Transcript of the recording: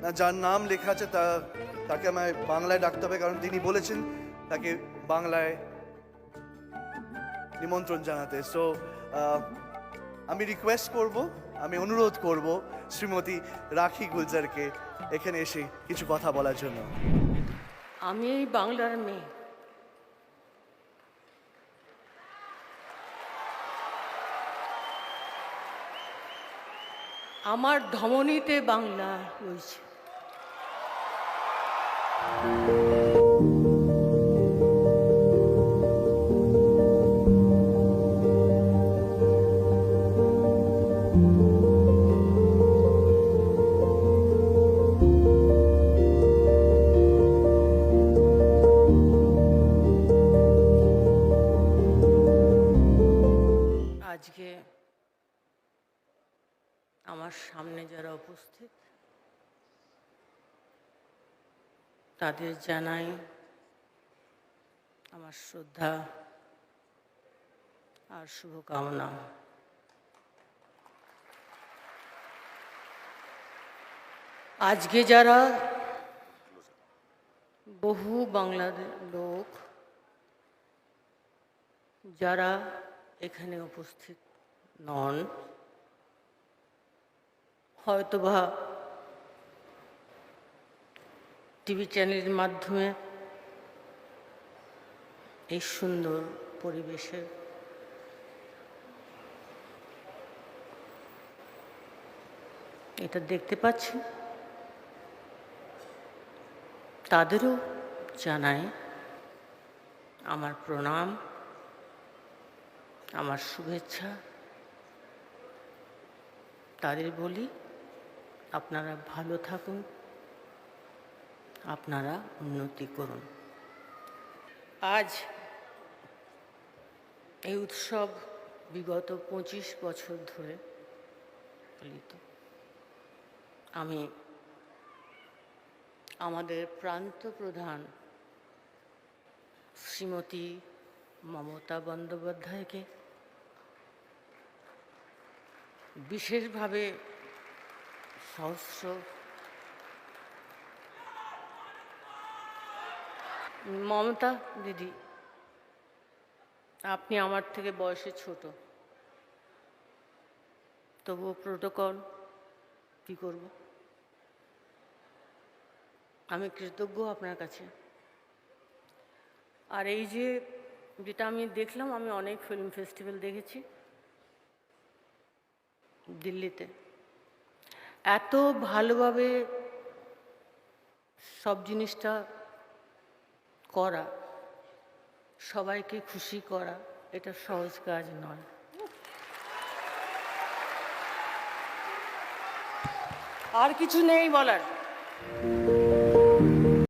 না, যার নাম লেখা আছে তাকে আমায় বাংলায় ডাকতে হবে, কারণ তিনি বলেছেন তাকে বাংলায় নিমন্ত্রণ জানাতে। সো আমি রিকোয়েস্ট করব, আমি অনুরোধ করব শ্রীমতী রাখি গুলজারকে এখানে এসে কিছু কথা বলার জন্য। আমি এই বাংলার মেয়ে। আমার ধমনীতে বাংলা রয়েছে। আজকে আমার সামনে যারা উপস্থিত তাদের জানাই আমার শ্রদ্ধা আর শুভকামনা। আজকে যারা বহু বাংলার লোক যারা এখানে উপস্থিত নন, হয়তোবা টিভি চ্যানেলের মাধ্যমে এই সুন্দর পরিবেশে এটা দেখতে পাচ্ছি, তাদেরও জানাই আমার প্রণাম, আমার শুভেচ্ছা। তাদের বলি আপনারা ভালো থাকুন, আপনারা উন্নতি করুন। আজ এই উৎসব বিগত 25 বছর ধরে পালিত। আমি আমাদের প্রান্ত প্রধান শ্রীমতী মমতা বন্দ্যোপাধ্যায়কে বিশেষভাবে সহস্র মমতা দিদি, আপনি আমার থেকে বয়সে ছোট, তবুও প্রোটোকল কী করব, আমি কৃতজ্ঞ আপনার কাছে। আর এই যে যেটা আমি দেখলাম, আমি অনেক ফিল্ম ফেস্টিভ্যাল দেখেছি দিল্লিতে, এত ভালোভাবে সব জিনিসটা করা, সবাইকে খুশি করা, এটা সহজ কাজ নয়। আর কিছু নেই বলার।